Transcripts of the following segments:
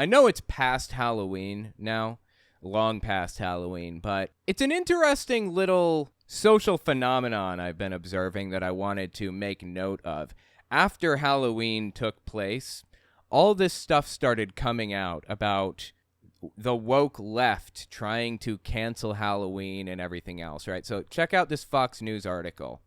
I know it's past Halloween now, long past Halloween, but it's an interesting little social phenomenon I've been observing that I wanted to make note of. After Halloween took place, all this stuff started coming out about the woke left trying to cancel Halloween and everything else, right? So check out this Fox News article.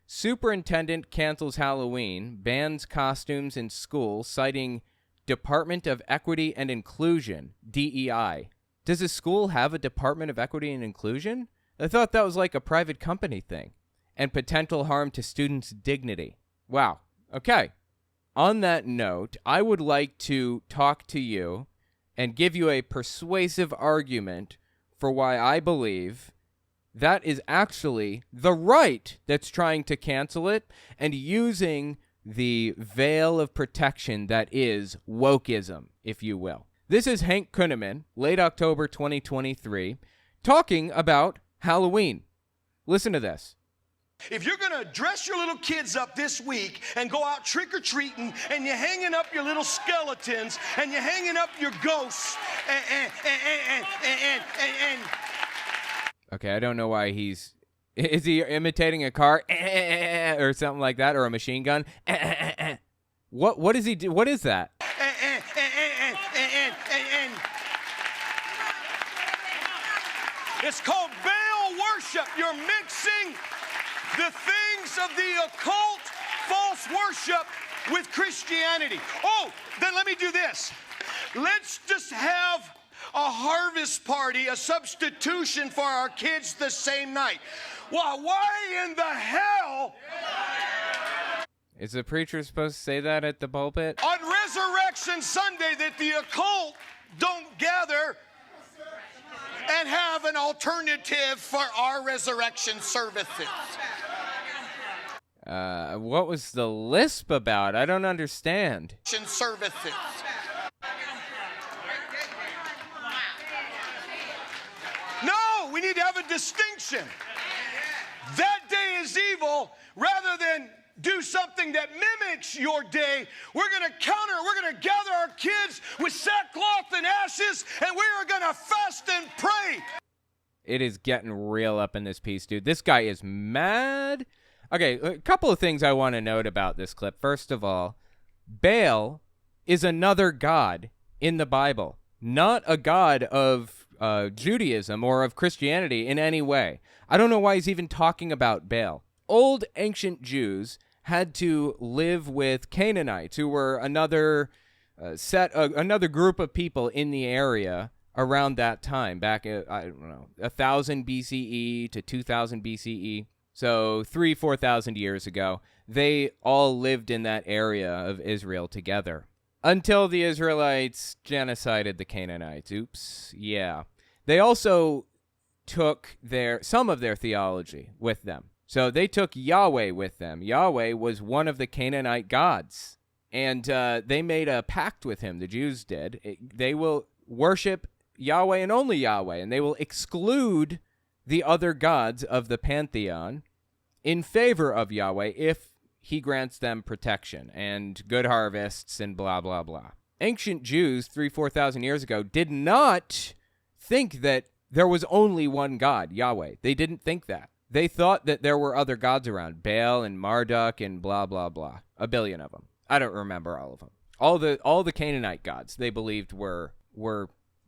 Superintendent cancels Halloween, bans costumes in school, citing Department of Equity and Inclusion, DEI. Does a school have a Department of Equity and Inclusion? I thought that was like a private company thing. And potential harm to students' dignity. Wow. Okay. On that note, I would like to talk to you and give you a persuasive argument for why I believe that is actually the right that's trying to cancel it and using the veil of protection that is wokeism, if you will. This is Hank Kunneman, late October 2023, talking about Halloween. Listen to this. If you're going to dress your little kids up this week and go out trick-or-treating and you're hanging up your little skeletons and you're hanging up your ghosts and Okay, I don't know why is he imitating a car or something like that, or a machine gun? What does he do? What is that? It's called Baal worship. You're mixing the things of the occult, false worship with Christianity. Oh, then let me do this. Let's just have a harvest party, a substitution for our kids the same night. Well, why in the hell? Is the preacher supposed to say that at the pulpit? On Resurrection Sunday, that the occult don't gather and have an alternative for our resurrection services. What was the lisp about? I don't understand. Services. No, we need to have a distinction. That day is evil. Rather than do something that mimics your day, we're going to gather our kids with sackcloth and ashes, and we are going to fast and pray. It is getting real up in this piece, dude. This guy is mad. Okay, a couple of things I want to note about this clip. First of all, Baal is another god in the Bible, not a god of Judaism or of Christianity in any way. I don't know why he's even talking about Baal. Old ancient Jews had to live with Canaanites, who were another another group of people in the area around that time, back at, 1000 BCE to 2000 BCE. So 4,000 years ago, they all lived in that area of Israel together until the Israelites genocided the Canaanites. Oops. Yeah. They also took some of their theology with them. So they took Yahweh with them. Yahweh was one of the Canaanite gods, and they made a pact with him. The Jews did. They will worship Yahweh and only Yahweh, and they will exclude the other gods of the pantheon in favor of Yahweh if he grants them protection and good harvests and blah, blah, blah. Ancient Jews 4,000 years ago did not think that there was only one God, Yahweh. They didn't think that. They thought that there were other gods around, Baal and Marduk and blah, blah, blah. A billion of them. I don't remember all of them. All the Canaanite gods they believed were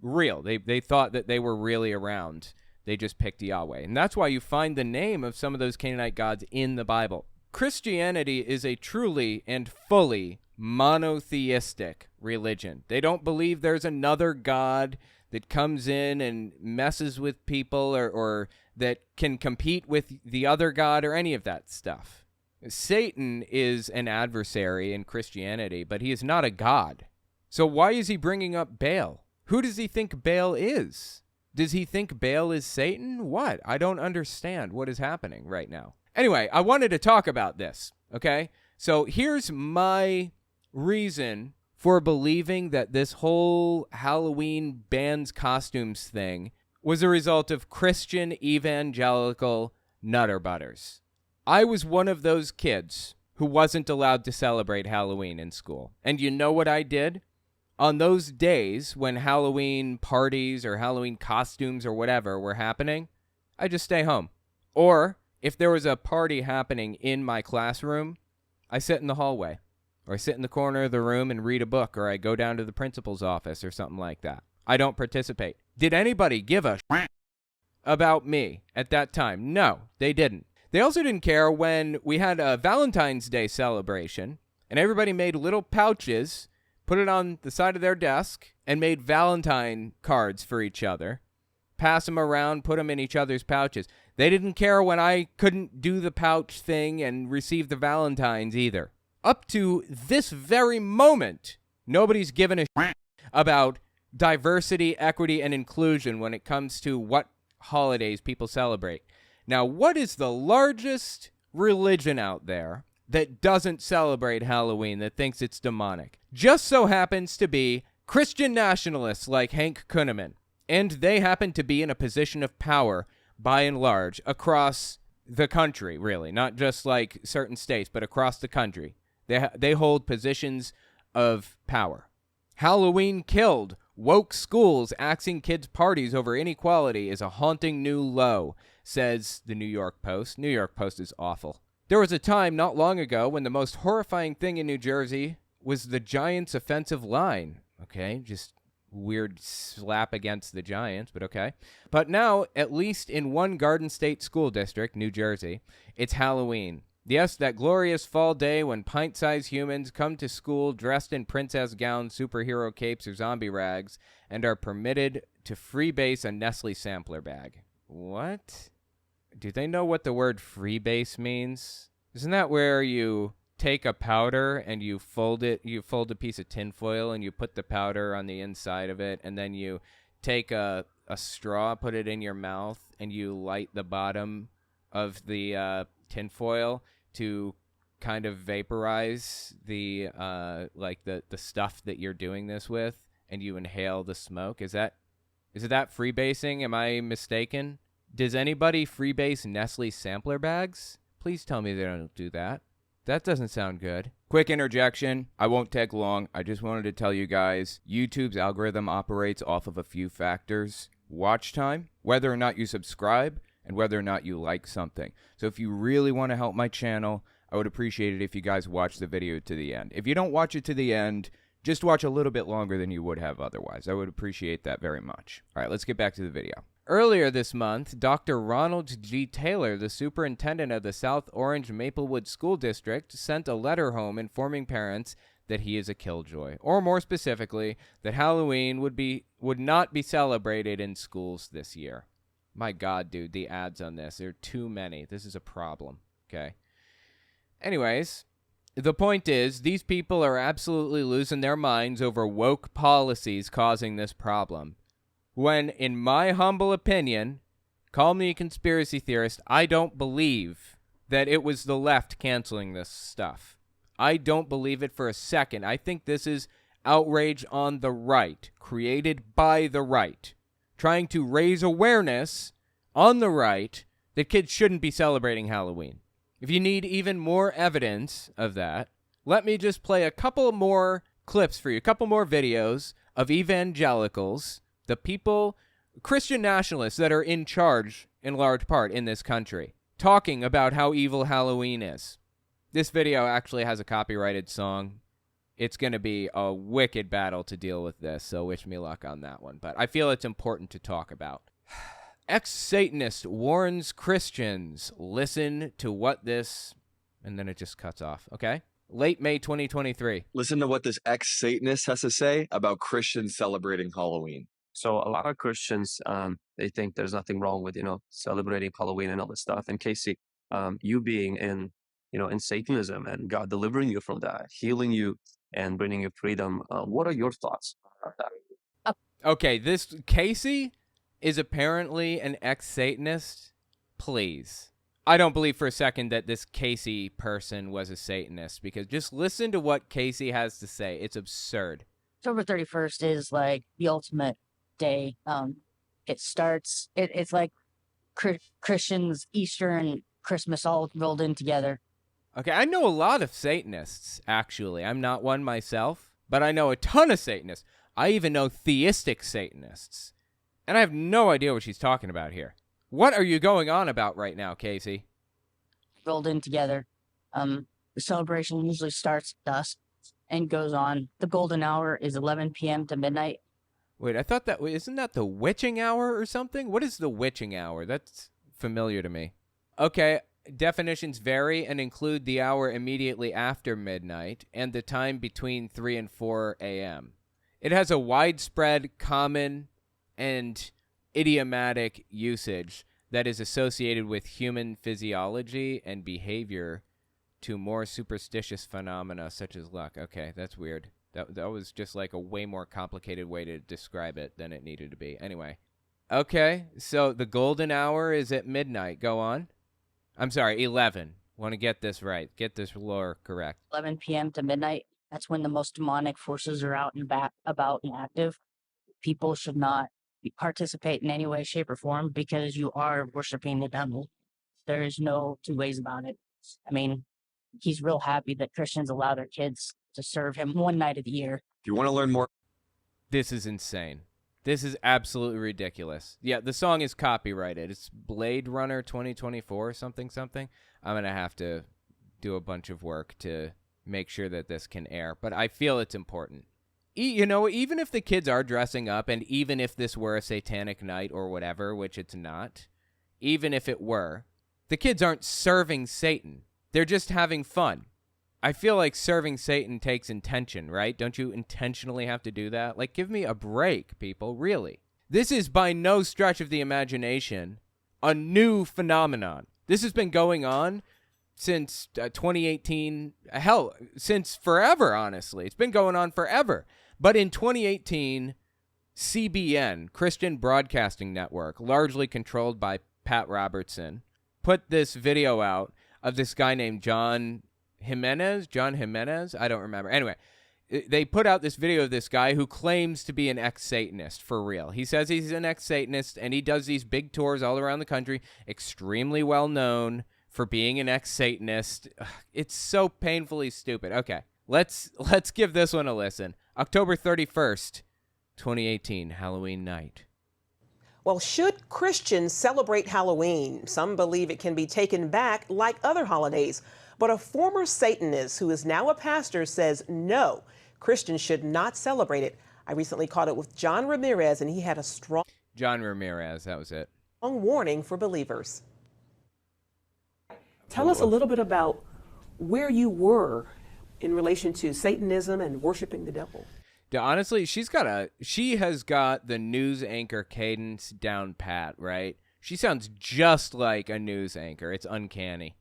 real. They thought that they were really around. They just picked Yahweh. And that's why you find the name of some of those Canaanite gods in the Bible. Christianity is a truly and fully monotheistic religion. They don't believe there's another God that comes in and messes with people or that can compete with the other God or any of that stuff. Satan is an adversary in Christianity, but he is not a god. So why is he bringing up Baal? Who does he think Baal is? Does he think Baal is Satan? What? I don't understand what is happening right now. Anyway, I wanted to talk about this, okay? So here's my reason for believing that this whole Halloween bans costumes thing was a result of Christian evangelical nutterbutters. I was one of those kids who wasn't allowed to celebrate Halloween in school. And you know what I did? on those days when Halloween parties or Halloween costumes or whatever were happening, I just stay home. Or if there was a party happening in my classroom, I sit in the hallway, or I sit in the corner of the room and read a book, or I go down to the principal's office or something like that. I don't participate. Did anybody give a about me at that time? No, they didn't. They also didn't care when we had a Valentine's Day celebration and everybody made little pouches, put it on the side of their desk, and made Valentine cards for each other. Pass them around, put them in each other's pouches. They didn't care when I couldn't do the pouch thing and receive the Valentines either. Up to this very moment, nobody's given a about diversity, equity, and inclusion when it comes to what holidays people celebrate. Now, what is the largest religion out there that doesn't celebrate Halloween, that thinks it's demonic? Just so happens to be Christian nationalists like Hank Kunneman. And they happen to be in a position of power, by and large, across the country, really. Not just like certain states, but across the country. They hold positions of power. Halloween killed. Woke schools axing kids' parties over inequality is a haunting new low, says the New York Post. New York Post is awful. There was a time not long ago when the most horrifying thing in New Jersey was the Giants' offensive line. Okay, just weird slap against the Giants, but okay. But now, at least in one Garden State school district, New Jersey, it's Halloween. Yes, that glorious fall day when pint-sized humans come to school dressed in princess gowns, superhero capes, or zombie rags, and are permitted to freebase a Nestle sampler bag. What? Do they know what the word freebase means? Isn't that where you take a powder and you fold a piece of tinfoil and you put the powder on the inside of it, and then you take a straw, put it in your mouth, and you light the bottom of the tinfoil to kind of vaporize the stuff that you're doing this with, and you inhale the smoke? Is it that freebasing? Am I mistaken? Does anybody freebase Nestle sampler bags? Please tell me they don't do that. That doesn't sound good. Quick interjection. I won't take long. I just wanted to tell you guys, YouTube's algorithm operates off of a few factors. Watch time, whether or not you subscribe, and whether or not you like something. So if you really want to help my channel, I would appreciate it if you guys watch the video to the end. If you don't watch it to the end, just watch a little bit longer than you would have otherwise. I would appreciate that very much. All right, let's get back to the video. Earlier this month, Dr. Ronald G. Taylor, the superintendent of the South Orange Maplewood School District, sent a letter home informing parents that he is a killjoy, or more specifically, that Halloween would not be celebrated in schools this year. My God, dude, the ads on this, there are too many. This is a problem, okay? Anyways, the point is, these people are absolutely losing their minds over woke policies causing this problem. When, in my humble opinion, call me a conspiracy theorist, I don't believe that it was the left canceling this stuff. I don't believe it for a second. I think this is outrage on the right, created by the right, trying to raise awareness on the right that kids shouldn't be celebrating Halloween. If you need even more evidence of that, let me just play a couple more clips for you, a couple more videos of evangelicals, the people, Christian nationalists that are in charge in large part in this country, talking about how evil Halloween is. This video actually has a copyrighted song. It's going to be a wicked battle to deal with this, so wish me luck on that one. But I feel it's important to talk about. Ex-Satanist warns Christians, listen to what this... And then it just cuts off, okay? Late May 2023. Listen to what this ex-Satanist has to say about Christians celebrating Halloween. So a lot of Christians, they think there's nothing wrong with, celebrating Halloween and all this stuff. And Casey, you being in Satanism and God delivering you from that, healing you and bringing you freedom, what are your thoughts about that? Okay, this Casey is apparently an ex-Satanist. Please. I don't believe for a second that this Casey person was a Satanist, because just listen to what Casey has to say. It's absurd. October 31st is like the ultimate day. It starts, it's like Christians, Easter, and Christmas all rolled in together. Okay, I know a lot of Satanists, actually. I'm not one myself, but I know a ton of Satanists. I even know theistic Satanists. And I have no idea what she's talking about here. What are you going on about right now, Casey? Rolled in together. The celebration usually starts at dusk and goes on. The golden hour is 11 p.m. to midnight. Wait, I thought isn't that the witching hour or something? What is the witching hour? That's familiar to me. Okay, definitions vary and include the hour immediately after midnight and the time between 3 and 4 a.m. It has a widespread, common, and idiomatic usage that is associated with human physiology and behavior to more superstitious phenomena such as luck. Okay, that's weird. That was just like a way more complicated way to describe it than it needed to be. Anyway. Okay, so the golden hour is at midnight. Go on. I'm sorry, 11. Want to get this right. Get this lore correct. 11 p.m. to midnight. That's when the most demonic forces are out and about and active. People should not participate in any way, shape, or form because you are worshiping the devil. There is no two ways about it. I mean, he's real happy that Christians allow their kids to serve him one night of the year. If you want to learn more, This is insane. This is absolutely ridiculous. Yeah, the song is copyrighted. It's Blade Runner 2024 something. I'm going to have to do a bunch of work to make sure that this can air, but I feel it's important. You know, even if the kids are dressing up and even if this were a satanic night or whatever, which it's not, even if it were, the kids aren't serving Satan. They're just having fun. I feel like serving Satan takes intention, right? Don't you intentionally have to do that? Like, give me a break, people, really. This is by no stretch of the imagination a new phenomenon. This has been going on since 2018. Hell, since forever, honestly. It's been going on forever. But in 2018, CBN, Christian Broadcasting Network, largely controlled by Pat Robertson, put this video out of this guy named John Jimenez, I don't remember. Anyway, they put out this video of this guy who claims to be an ex-Satanist for real. He says he's an ex-Satanist, and he does these big tours all around the country, extremely well known for being an ex-Satanist. It's so painfully stupid. Okay, let's give this one a listen. October 31st, 2018, Halloween night. Well, should Christians celebrate Halloween? Some believe it can be taken back like other holidays. But a former Satanist who is now a pastor says no, Christians should not celebrate it. I recently caught it with John Ramirez, and he had a strong John Ramirez, that was it. warning for believers. Tell us a little bit about where you were in relation to Satanism and worshiping the devil. Honestly, she has got the news anchor cadence down pat, right? She sounds just like a news anchor. It's uncanny.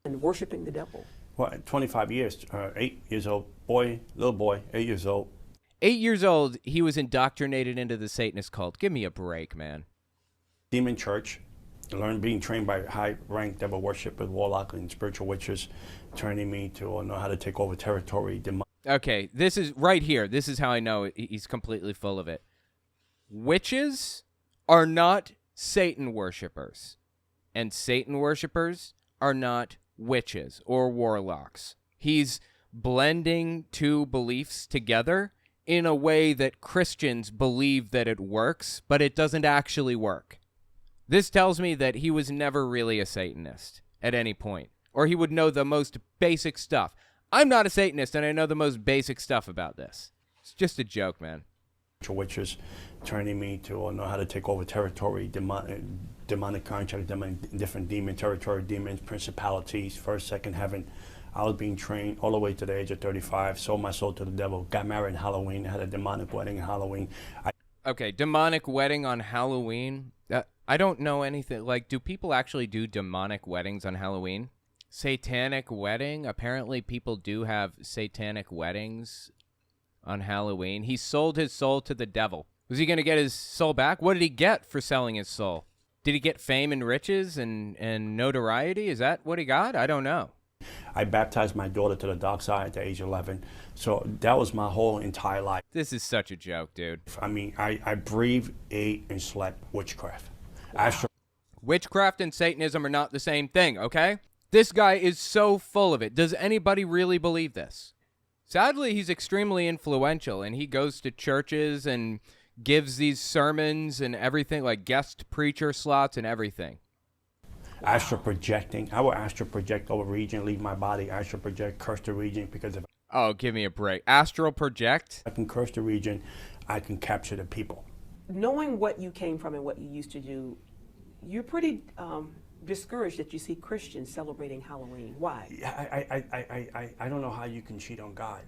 And worshiping the devil. Well, 25 years, 8 years old little boy, 8 years old. 8 years old, he was indoctrinated into the Satanist cult. Give me a break, man. Demon church, being trained by high-ranked devil worship with warlock and spiritual witches, training me to know how to take over territory. Okay, this is right here. This is how I know he's completely full of it. Witches are not Satan worshipers, and Satan worshipers are not witches or warlocks. He's blending two beliefs together in a way that Christians believe that it works, but it doesn't actually work. This tells me that he was never really a Satanist at any point, or he would know the most basic stuff. I'm not a Satanist, and I know the most basic stuff about this. It's just a joke, man. Witches training me to know how to take over territory, demonic contract, different demon territory, demons, principalities, first, second heaven. I was being trained all the way to the age of 35, sold my soul to the devil, got married in Halloween, had a demonic wedding in Halloween. Okay, demonic wedding on Halloween? I don't know anything. Like, do people actually do demonic weddings on Halloween? Satanic wedding? Apparently people do have satanic weddings on Halloween. He sold his soul to the devil. Was he going to get his soul back? What did he get for selling his soul? Did he get fame and riches and notoriety? Is that what he got? I don't know. I baptized my daughter to the dark side at the age of 11. So that was my whole entire life. This is such a joke, dude. I mean, I breathed, ate, and slept witchcraft. Wow. Witchcraft and Satanism are not the same thing, okay? This guy is so full of it. Does anybody really believe this? Sadly, he's extremely influential, and he goes to churches and gives these sermons and everything, like guest preacher slots and everything. Astral projecting. I will astral project over region, leave my body, astral project, curse the region, because if Oh, give me a break. Astral project? I can curse the region, I can capture the people. Knowing what you came from and what you used to do, you're pretty discouraged that you see Christians celebrating Halloween. Why? I don't know how you can cheat on God.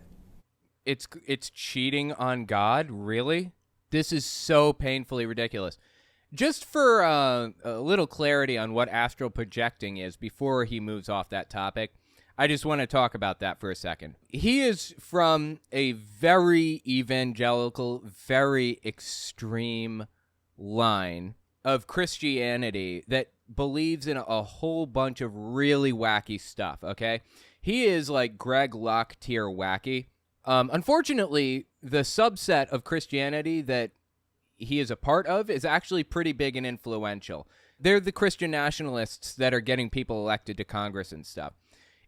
It's cheating on God? Really? This is so painfully ridiculous. Just for a little clarity on what astral projecting is before he moves off that topic, I just want to talk about that for a second. He is from a very evangelical, very extreme line of Christianity that believes in a whole bunch of really wacky stuff, okay? He is like Greg Locke tier wacky. Unfortunately, the subset of Christianity that he is a part of is actually pretty big and influential. They're the Christian nationalists that are getting people elected to Congress and stuff.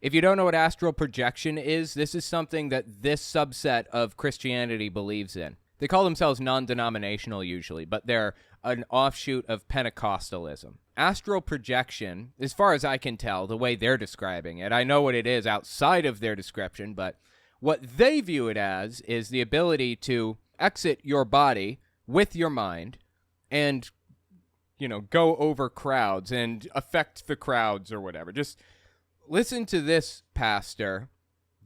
If you don't know what astral projection is, this is something that this subset of Christianity believes in. They call themselves non-denominational usually, but they're an offshoot of Pentecostalism. Astral projection, as far as I can tell, the way they're describing it, I know what it is outside of their description, but what they view it as is the ability to exit your body with your mind and, you know, go over crowds and affect the crowds or whatever. Just listen to this pastor.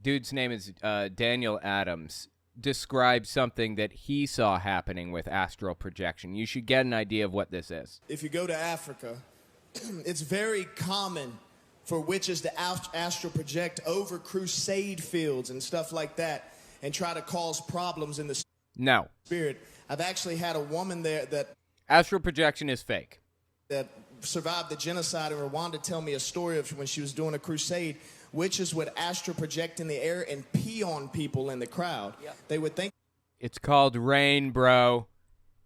Dude's name is Daniel Adams. Describe something that he saw happening with astral projection. You should get an idea of what this is. If you go to Africa, it's very common for witches to astral project over crusade fields and stuff like that and try to cause problems in the spirit. I've actually had a woman there that astral projection is fake. That survived the genocide in Rwanda tell me a story of when she was doing a crusade. Witches would astral project in the air and pee on people in the crowd. Yep. They would think it's called rain, bro.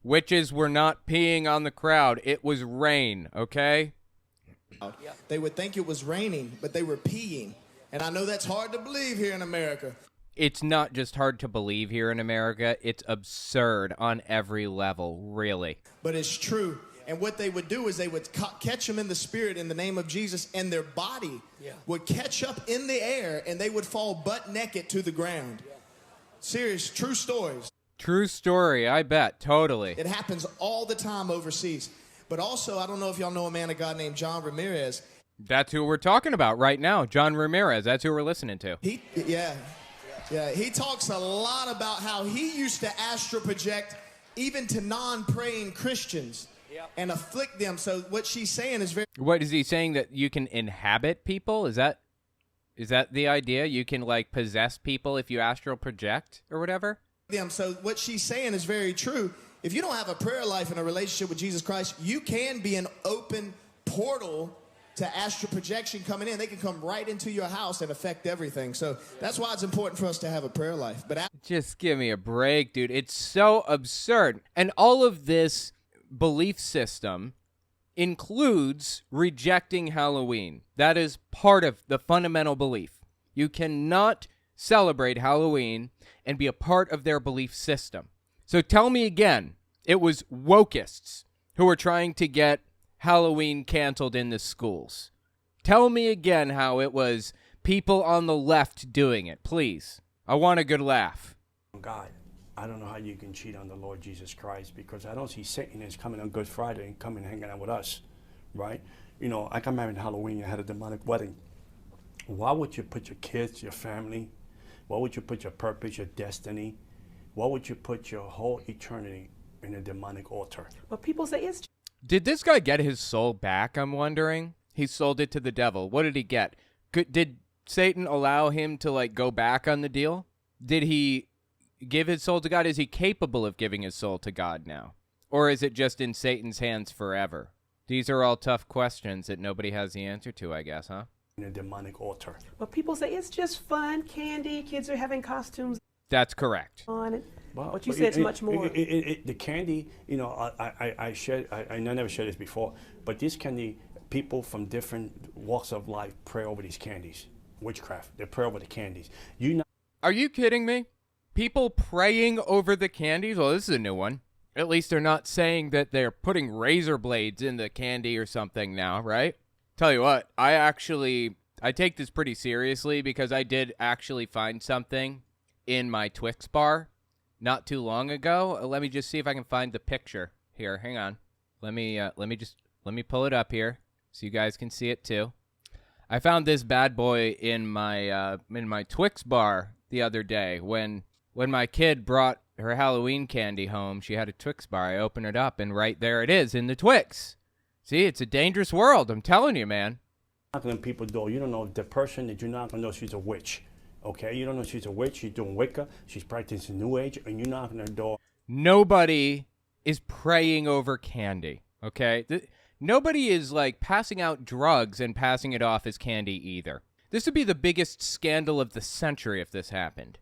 Witches were not peeing on the crowd. It was rain, okay? Yep. They would think it was raining, but they were peeing. And I know that's hard to believe here in America. It's not just hard to believe here in America. It's absurd on every level, really. But it's true. And what they would do is they would catch them in the spirit in the name of Jesus, and their body would catch up in the air, and they would fall butt naked to the ground. Serious, true stories. True story, I bet, totally. It happens all the time overseas. But also, I don't know if y'all know a man of God named John Ramirez. That's who we're talking about right now, John Ramirez. That's who we're listening to. He talks a lot about how he used to astral project even to non-praying Christians. And afflict them. So what she's saying is very... What is he saying, that you can inhabit people? Is that the idea? You can, like, possess people if you astral project or whatever? So what she's saying is very true. If you don't have a prayer life and a relationship with Jesus Christ, you can be an open portal to astral projection coming in. They can come right into your house and affect everything. So that's why it's important for us to have a prayer life. But just give me a break, dude. It's so absurd. And all of this belief system includes rejecting Halloween. That is part of the fundamental belief. You cannot celebrate Halloween and be a part of their belief system. So tell me again, it was wokeists who were trying to get Halloween canceled in the schools. Tell me again how it was people on the left doing it, please. I want a good laugh. God, I don't know how you can cheat on the Lord Jesus Christ, because I don't see Satanists coming on Good Friday and coming and hanging out with us, right? You know, like I'm having Halloween, I had a demonic wedding. Why would you put your kids, your family, why would you put your purpose, your destiny, why would you put your whole eternity in a demonic altar? But people say it's... Did this guy get his soul back, I'm wondering? He sold it to the devil. What did he get? Did Satan allow him to, like, go back on the deal? Did he give his soul to God? Is he capable of giving his soul to God now? Or is it just in Satan's hands forever? These are all tough questions that nobody has the answer to, I guess, huh? In a demonic altar. But people say it's just fun, candy, kids are having costumes. That's correct. On it. Well, but you said it's much more. The candy, you know, I never shared this before, but this candy, people from different walks of life pray over these candies. Witchcraft, they pray over the candies. Are you kidding me? People praying over the candies? Well, this is a new one. At least they're not saying that they're putting razor blades in the candy or something now, right? Tell you what, I take this pretty seriously because I did actually find something in my Twix bar not too long ago. Let me just see if I can find the picture here. Hang on. Let me pull it up here so you guys can see it too. I found this bad boy in my Twix bar the other day when my kid brought her Halloween candy home. She had a Twix bar. I opened it up, and right there it is in the Twix. See, it's a dangerous world. I'm telling you, man. Knocking on people's door. You don't know the person that you're not gonna know she's a witch. Okay, you don't know she's a witch. She's doing Wicca. She's practicing New Age, and you're knocking on her door. Nobody is praying over candy. Okay, nobody is like passing out drugs and passing it off as candy either. This would be the biggest scandal of the century if this happened.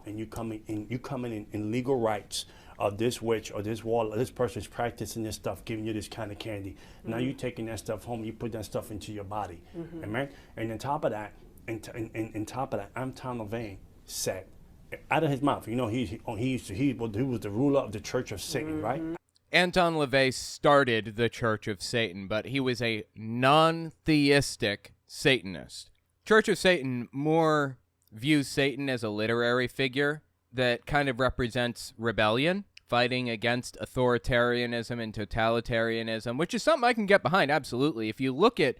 And you coming in legal rights of this witch or this wall, or this person's practicing this stuff, giving you this kind of candy. Mm-hmm. Now you taking that stuff home, you put that stuff into your body, mm-hmm. Amen. And on top of that, Tom LaVey said, out of his mouth, he was the ruler of the Church of Satan, mm-hmm. right? Anton LaVey started the Church of Satan, but he was a non-theistic Satanist. Church of Satan more views Satan as a literary figure that kind of represents rebellion, fighting against authoritarianism and totalitarianism, which is something I can get behind, absolutely. If you look at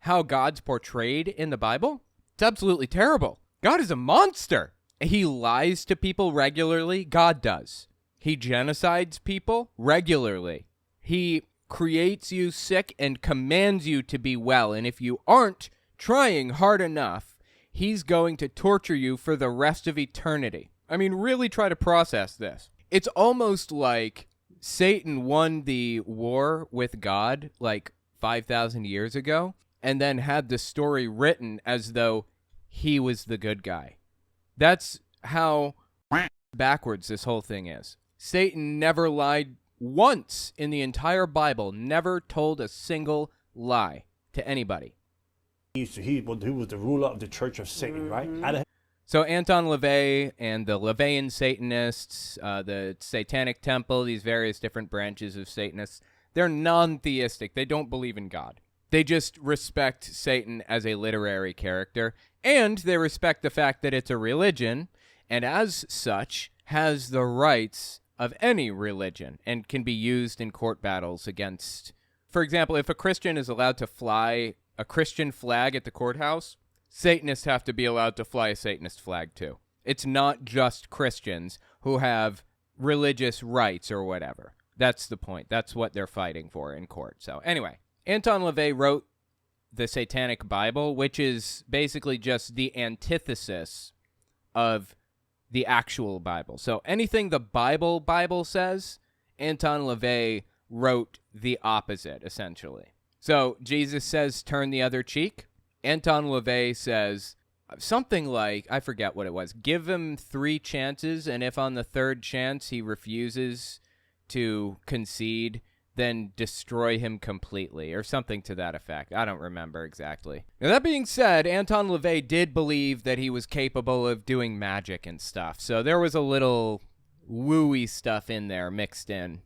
how God's portrayed in the Bible, it's absolutely terrible. God is a monster. He lies to people regularly. God does. He genocides people regularly. He creates you sick and commands you to be well. And if you aren't trying hard enough, he's going to torture you for the rest of eternity. I mean, really try to process this. It's almost like Satan won the war with God like 5,000 years ago and then had the story written as though he was the good guy. That's how backwards this whole thing is. Satan never lied once in the entire Bible, never told a single lie to anybody. He was the ruler of the Church of Satan, mm-hmm. right? So Anton LaVey and the LaVeyan Satanists, the Satanic Temple, these various different branches of Satanists, they're non-theistic. They don't believe in God. They just respect Satan as a literary character, and they respect the fact that it's a religion, and as such, has the rights of any religion, and can be used in court battles against... For example, if a Christian is allowed to fly a Christian flag at the courthouse, Satanists have to be allowed to fly a Satanist flag too. It's not just Christians who have religious rights or whatever. That's the point. That's what they're fighting for in court. So anyway, Anton LaVey wrote the Satanic Bible, which is basically just the antithesis of the actual Bible. So anything the Bible says, Anton LaVey wrote the opposite, essentially. So Jesus says, turn the other cheek. Anton LaVey says something like, I forget what it was, give him 3 chances, and if on the 3rd chance he refuses to concede, then destroy him completely, or something to that effect. I don't remember exactly. Now, that being said, Anton LaVey did believe that he was capable of doing magic and stuff, so there was a little wooey stuff in there mixed in.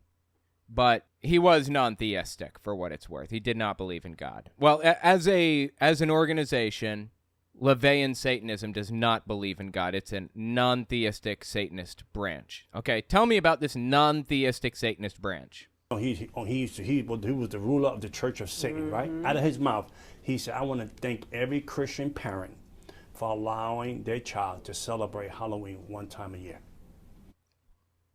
But he was non-theistic, for what it's worth. He did not believe in God. Well, as an organization, LaVeyan Satanism does not believe in God. It's a non-theistic Satanist branch. Okay, tell me about this non-theistic Satanist branch. He was the ruler of the Church of Satan, right? Out of his mouth, he said, I want to thank every Christian parent for allowing their child to celebrate Halloween one time a year.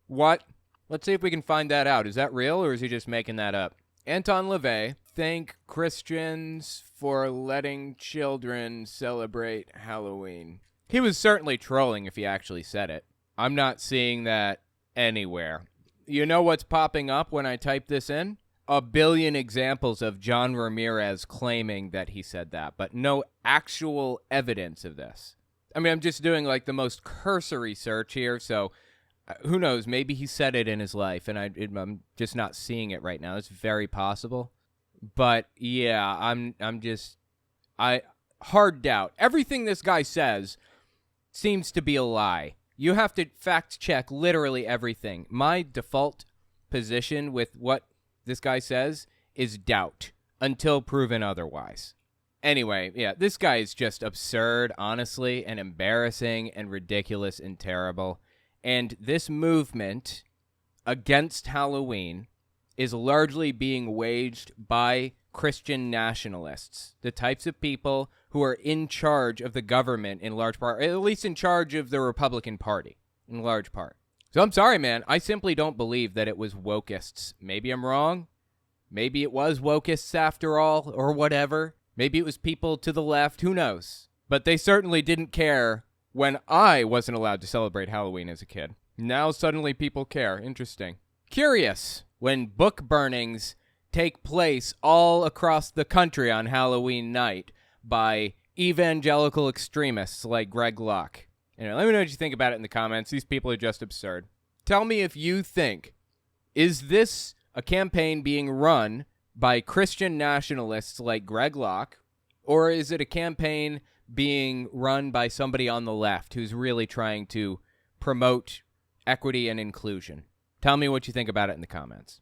What? Let's see if we can find that out. Is that real, or is he just making that up? Anton LaVey, thank Christians for letting children celebrate Halloween. He was certainly trolling if he actually said it. I'm not seeing that anywhere. You know what's popping up when I type this in? A billion examples of John Ramirez claiming that he said that, but no actual evidence of this. I mean, I'm just doing like the most cursory search here, so who knows? Maybe he said it in his life, and I'm just not seeing it right now. It's very possible. But yeah, I hard doubt. Everything this guy says seems to be a lie. You have to fact check literally everything. My default position with what this guy says is doubt until proven otherwise. Anyway, yeah, this guy is just absurd, honestly, and embarrassing and ridiculous and terrible. And this movement against Halloween is largely being waged by Christian nationalists, the types of people who are in charge of the government in large part, at least in charge of the Republican Party in large part. So I'm sorry, man. I simply don't believe that it was wokeists. Maybe I'm wrong. Maybe it was wokeists after all, or whatever. Maybe it was people to the left. Who knows? But they certainly didn't care when I wasn't allowed to celebrate Halloween as a kid. Now suddenly people care. Interesting. Curious. When book burnings take place all across the country on Halloween night by evangelical extremists like Greg Locke. Let me know what you think about it in the comments. These people are just absurd. Tell me if you think, is this a campaign being run by Christian nationalists like Greg Locke, or is it a campaign being run by somebody on the left who's really trying to promote equity and inclusion? Tell me what you think about it in the comments.